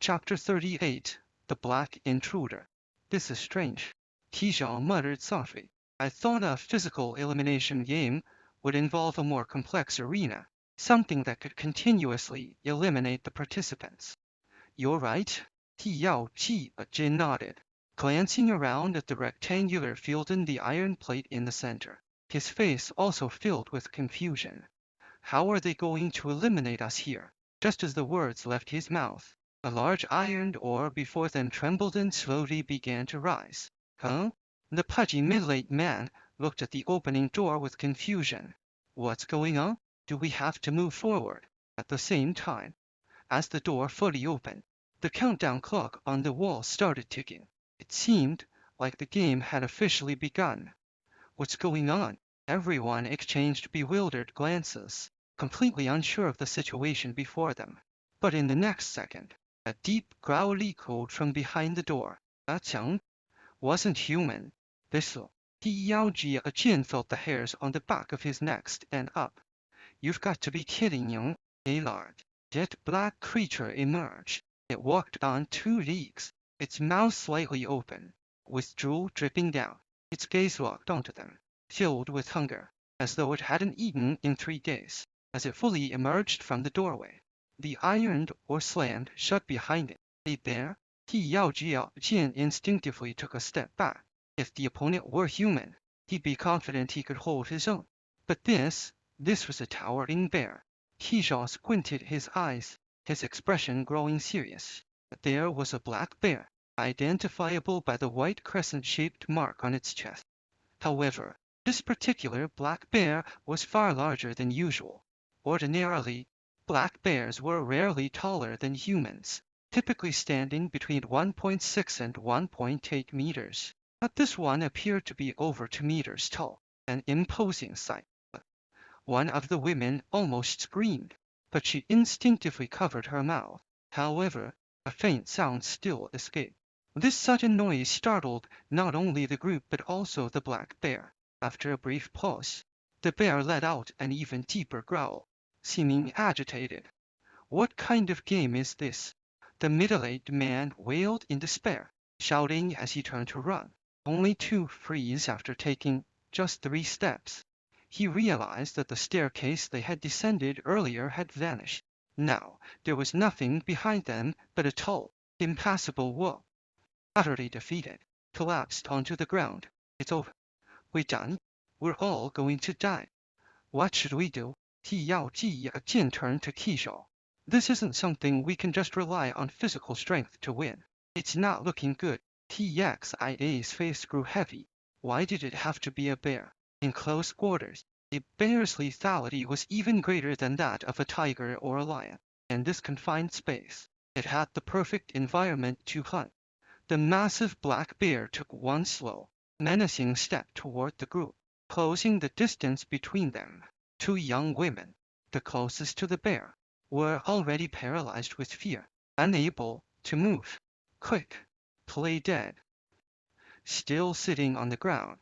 Chapter 38 The Black Intruder. This is strange. Tijan muttered softly. I thought a physical elimination game would involve a more complex arena, something that could continuously eliminate the participants. You're right. Yao Jin nodded, glancing around at the rectangular field and the iron plate in the center. His face also filled with confusion. How are they going to eliminate us here? Just as the words left his mouth, a large iron ore before them trembled and slowly began to rise. Huh? The pudgy middle-aged man looked at the opening door with confusion. What's going on? Do we have to move forward? At the same time, as the door fully opened, the countdown clock on the wall started ticking. It seemed like the game had officially begun. What's going on? Everyone exchanged bewildered glances, completely unsure of the situation before them. But in the next second, a deep, growly code from behind the door. Qiang wasn't human. This'll. Yao Jin felt the hairs on the back of his neck stand up. You've got to be kidding, Young. A large, jet black creature emerged. It walked on 2 legs, its mouth slightly open, with drool dripping down. Its gaze locked onto them, filled with hunger, as though it hadn't eaten in 3 days. As it fully emerged from the doorway, the iron door slammed shut behind it. A bear? Yao Jin instinctively took a step back. If the opponent were human, he'd be confident he could hold his own. But this was a towering bear. Tijan squinted his eyes, his expression growing serious. There was a black bear, identifiable by the white crescent-shaped mark on its chest. However, this particular black bear was far larger than usual. Ordinarily, black bears were rarely taller than humans, typically standing between 1.6 and 1.8 meters. But this one appeared to be over 2 meters tall, an imposing sight. One of the women almost screamed, but she instinctively covered her mouth. However, a faint sound still escaped. This sudden noise startled not only the group but also the black bear. After a brief pause, the bear let out an even deeper growl, seeming agitated. What kind of game is this? The middle-aged man wailed in despair, shouting as he turned to run, only to freeze after taking just 3 steps. He realized that the staircase they had descended earlier had vanished. Now there was nothing behind them but a tall, impassable wall. Utterly defeated, collapsed onto the ground. It's over. We're done. We're all going to die. What should we do? Yao Jin turned to Tijan. This isn't something we can just rely on physical strength to win. It's not looking good. Xia's face grew heavy. Why did it have to be a bear? In close quarters, a bear's lethality was even greater than that of a tiger or a lion. In this confined space, it had the perfect environment to hunt. The massive black bear took one slow, menacing step toward the group, closing the distance between them. 2 young women, the closest to the bear, were already paralyzed with fear, unable to move. Quick, play dead. Still sitting on the ground.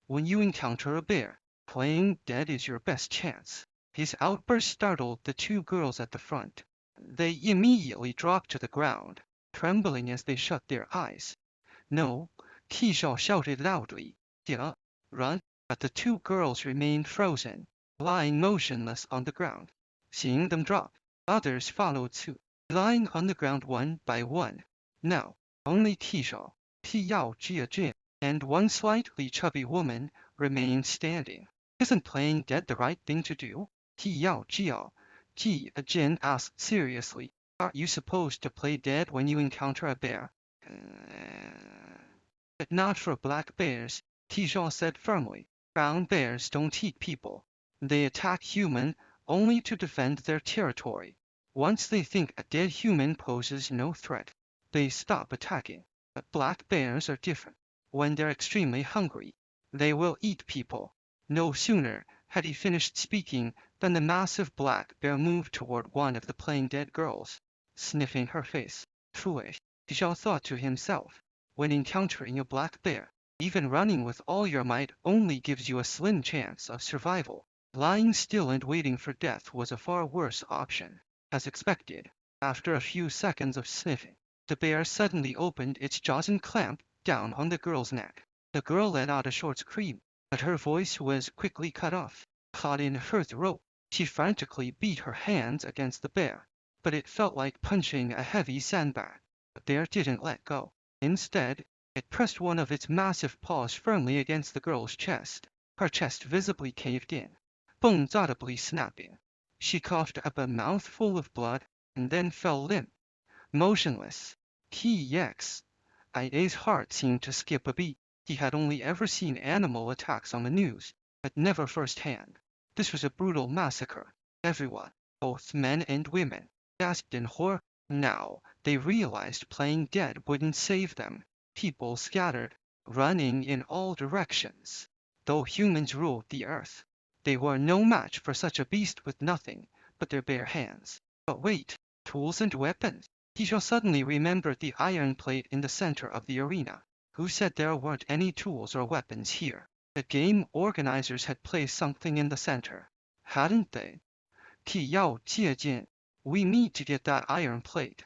When you encounter a bear, playing dead is your best chance. His outburst startled the 2 girls at the front. They immediately dropped to the ground, trembling as they shut their eyes. No, Tijan shouted loudly. Yeah, run. But the 2 girls remained frozen, lying motionless on the ground. Seeing them drop, others followed suit, lying on the ground one by one. Now, only Tijan, Yao Jin, and one slightly chubby woman remained standing. Isn't playing dead the right thing to do? Yao Jin asked seriously. Are you supposed to play dead when you encounter a bear? But not for black bears, Tijan said firmly. Brown bears don't eat people. They attack human only to defend their territory. Once they think a dead human poses no threat, they stop attacking. But black bears are different. When they're extremely hungry, they will eat people. No sooner had he finished speaking than the massive black bear moved toward one of the playing dead girls, sniffing her face. Foolish, Tijan thought to himself. When encountering a black bear, even running with all your might only gives you a slim chance of survival. Lying still and waiting for death was a far worse option. As expected, After a few seconds of sniffing, the bear suddenly opened its jaws and clamped down on the girl's neck. The girl let out a short scream, but her voice was quickly cut off. Caught in her throat, she frantically beat her hands against the bear, but it felt like punching a heavy sandbag. The bear didn't let go. Instead, it pressed one of its massive paws firmly against the girl's chest. Her chest visibly caved in, bones audibly snapping. She coughed up a mouthful of blood and then fell limp, motionless. Ida's heart seemed to skip a beat. He had only ever seen animal attacks on the news, but never firsthand. This was a brutal massacre. Everyone, both men and women, gasped in horror. Now they realized playing dead wouldn't save them. People scattered, running in all directions. Though humans ruled the earth, they were no match for such a beast with nothing but their bare hands. But wait, tools and weapons? Tisha suddenly remembered the iron plate in the center of the arena. Who said there weren't any tools or weapons here? The game organizers had placed something in the center, hadn't they? 替要借鉴. We need to get that iron plate.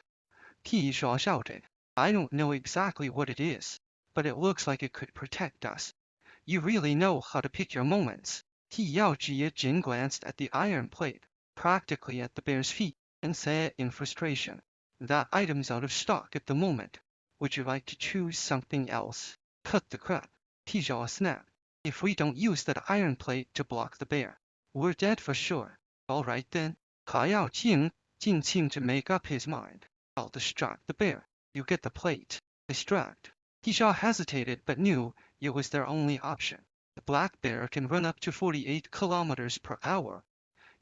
Tisha shouted. I don't know exactly what it is, but it looks like it could protect us. You really know how to pick your moments. Yao Jin glanced at the iron plate, practically at the bear's feet, and said in frustration, that item's out of stock at the moment. Would you like to choose something else? Cut the crap. Tijia snapped. If we don't use that iron plate to block the bear, we're dead for sure. All right then. Yao Jin seemed to make up his mind. I'll distract the bear. You get the plate. Distract. Tijia hesitated but knew it was their only option. The black bear can run up to 48 kilometers per hour.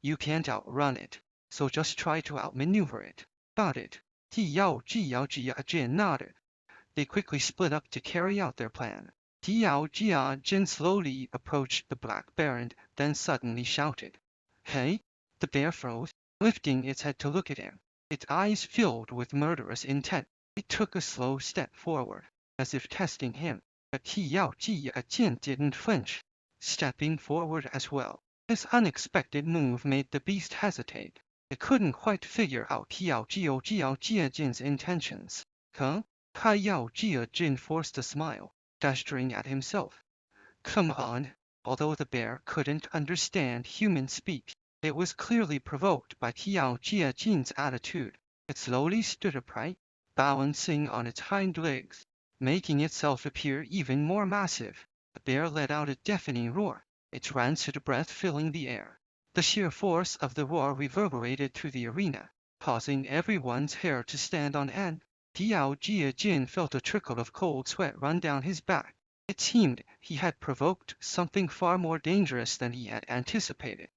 You can't outrun it, so just try to outmaneuver it. Got it. Yao Jin nodded. They quickly split up to carry out their plan. Yao Jin slowly approached the black bear and then suddenly shouted. Hey! The bear froze, lifting its head to look at him. Its eyes filled with murderous intent. It took a slow step forward, as if testing him, but Yao Jin didn't flinch, stepping forward as well. This unexpected move made the beast hesitate. It couldn't quite figure out Yao Jin's intentions. Huh? Yao Jin forced a smile, gesturing at himself. Come on. Although the bear couldn't understand human speech, it was clearly provoked by Yao Jin's attitude. It slowly stood upright, balancing on its hind legs, making itself appear even more massive. The bear let out a deafening roar, its rancid breath filling the air. The sheer force of the roar reverberated through the arena, causing everyone's hair to stand on end. Yao Jin felt a trickle of cold sweat run down his back. It seemed he had provoked something far more dangerous than he had anticipated.